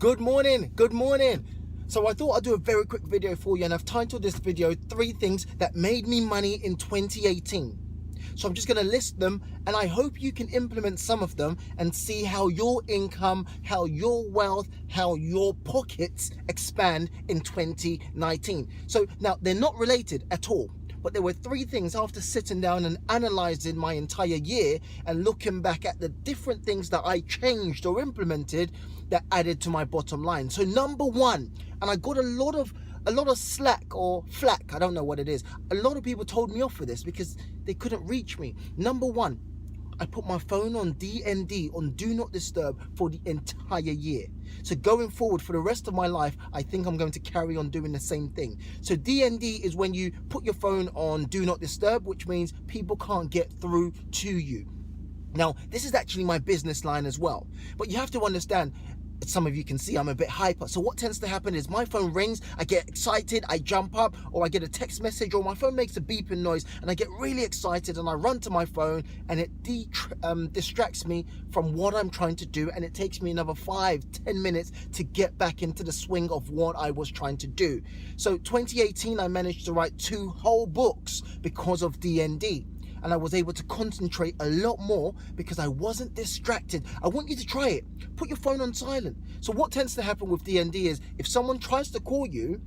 Good morning, good morning. So I thought I'd do a very quick video for you, and I've titled this video 3 things that made me money in 2018. So I'm just going to list them, and I hope you can implement some of them and see how your income, how your wealth, how your pockets expand in 2019. So now they're not related at all, but there were 3 things after sitting down and analyzing my entire year and looking back at the different things that I changed or implemented that added to my bottom line. So number 1, and I got a lot of slack or flack, I don't know what it is. A lot of people told me off for this because they couldn't reach me. Number 1, I put my phone on DND, on Do Not Disturb, for the entire year. So going forward for the rest of my life, I think I'm going to carry on doing the same thing. So DND is when you put your phone on Do Not Disturb, which means people can't get through to you. Now, this is actually my business line as well. But you have to understand, some of you can see I'm a bit hyper. So what tends to happen is my phone rings, I get excited, I jump up, or I get a text message, or my phone makes a beeping noise, and I get really excited and I run to my phone, and it distracts me from what I'm trying to do, and it takes me another 5-10 minutes to get back into the swing of what I was trying to do. So 2018, I managed to write 2 whole books because of DND. And I was able to concentrate a lot more because I wasn't distracted. I want you to try it. Put your phone on silent. So what tends to happen with DND is if someone tries to call you,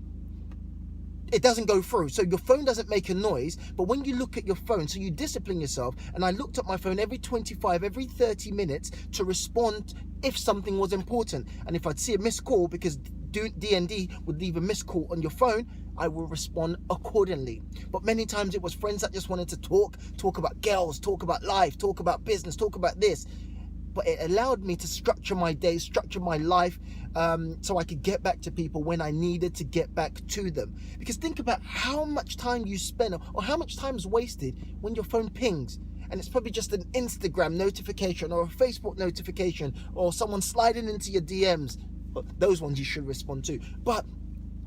it doesn't go through. So your phone doesn't make a noise, but when you look at your phone, so you discipline yourself. And I looked at my phone every 30 minutes to respond if something was important. And if I'd see a missed call, because DND would leave a missed call on your phone, I will respond accordingly. But many times it was friends that just wanted to talk about girls, talk about life, talk about business, talk about this. But it allowed me to structure my day, structure my life, so I could get back to people when I needed to get back to them. Because think about how much time you spend, or how much time is wasted when your phone pings. And it's probably just an Instagram notification or a Facebook notification or someone sliding into your DMs. Those ones you should respond to. But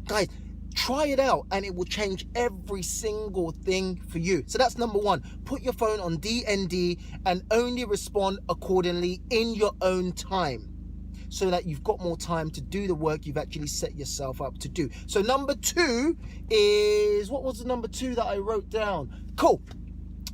guys, try it out and it will change every single thing for you. So that's number 1. Put your phone on DND and only respond accordingly in your own time, so that you've got more time to do the work you've actually set yourself up to do. So number 2 is, what was the number 2 that I wrote down? Cool.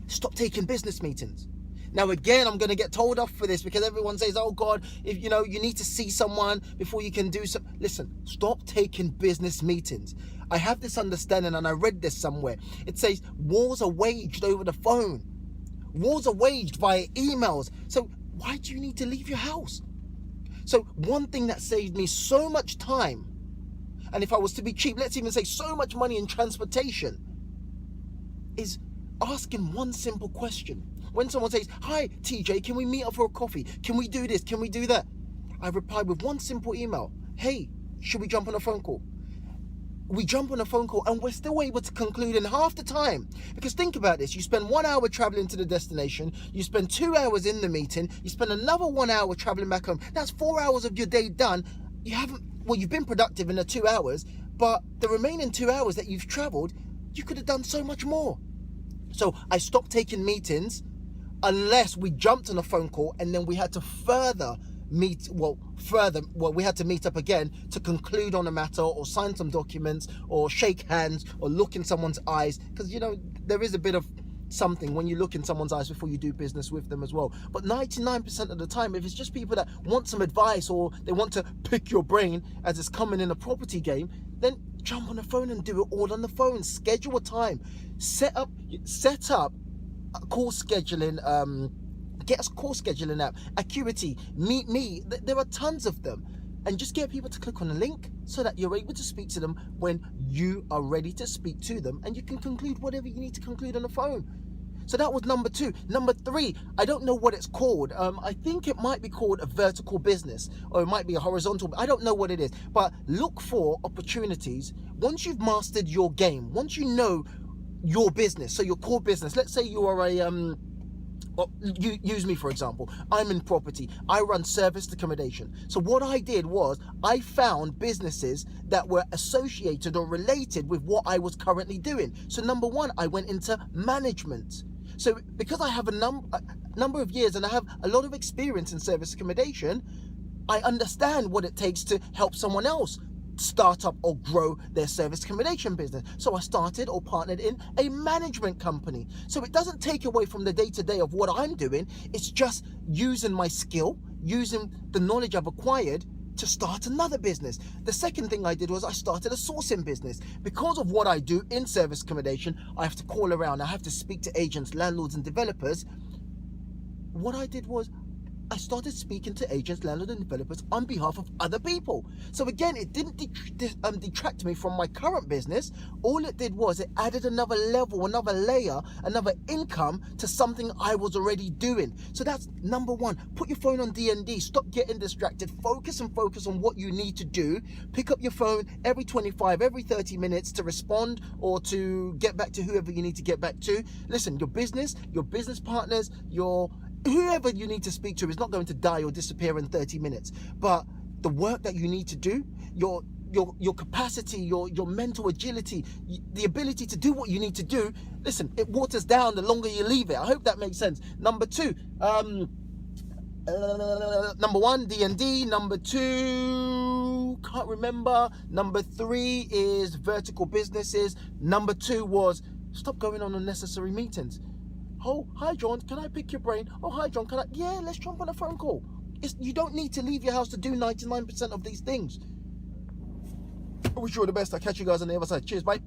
Stop taking business meetings. Now again, I'm going to get told off for this because everyone says, oh God, if you need to see someone before you can do something. Listen, stop taking business meetings. I have this understanding, and I read this somewhere. It says wars are waged over the phone. Wars are waged via emails. So why do you need to leave your house? So one thing that saved me so much time, and if I was to be cheap, let's even say so much money in transportation, is asking one simple question. When someone says, hi TJ, can we meet up for a coffee? Can we do this? Can we do that? I reply with one simple email. Hey, should we jump on a phone call? We jump on a phone call and we're still able to conclude in half the time. Because think about this, you spend 1 hour traveling to the destination, you spend 2 hours in the meeting, you spend another 1 hour traveling back home. That's 4 hours of your day done. You've been productive in the 2 hours, but the remaining 2 hours that you've traveled, you could have done so much more. So I stopped taking meetings unless we jumped on a phone call and then we had to we had to meet up again to conclude on a matter or sign some documents or shake hands or look in someone's eyes, because there is a bit of something when you look in someone's eyes before you do business with them as well. But 99% of the time, if it's just people that want some advice or they want to pick your brain as it's coming in a property game, then jump on the phone and do it all on the phone. Schedule a time, set up a call scheduling, get a call scheduling app, Acuity, Meet Me. There are tons of them, and just get people to click on the link so that you're able to speak to them when you are ready to speak to them, and you can conclude whatever you need to conclude on the phone. So that was number 2. Number 3, I don't know what it's called. I think it might be called a vertical business, or it might be a horizontal. I don't know what it is, but look for opportunities. Once you've mastered your game, once you know your business, so your core business, let's say you are you use me for example. I'm in property. I run serviced accommodation. So what I did was I found businesses that were associated or related with what I was currently doing. So number 1, I went into management. So because I have a number of years and I have a lot of experience in service accommodation, I understand what it takes to help someone else start up or grow their service accommodation business. So I started or partnered in a management company. So it doesn't take away from the day-to-day of what I'm doing. It's just using my skill, using the knowledge I've acquired to start another business. The second thing I did was I started a sourcing business. Because of what I do in service accommodation, I have to call around, I have to speak to agents, landlords and developers. What I did was I started speaking to agents, landlords and developers on behalf of other people. So again, it didn't detract me from my current business. All it did was it added another level, another layer, another income to something I was already doing. So that's number one. Put your phone on D&D. Stop getting distracted. Focus on what you need to do. Pick up your phone every 25, every 30 minutes to respond or to get back to whoever you need to get back to. Listen, your business partners, whoever you need to speak to is not going to die or disappear in 30 minutes. But the work that you need to do, your capacity, your mental agility, the ability to do what you need to do, listen, it waters down the longer you leave it. I hope that makes sense. Number two, number one, D&D. Number two, can't remember. Number three is vertical businesses. Number two was stop going on unnecessary meetings. Oh, hi John, can I pick your brain? Oh, hi John, can I? Yeah, let's jump on a phone call. You don't need to leave your house to do 99% of these things. I wish you all the best. I'll catch you guys on the other side. Cheers, bye.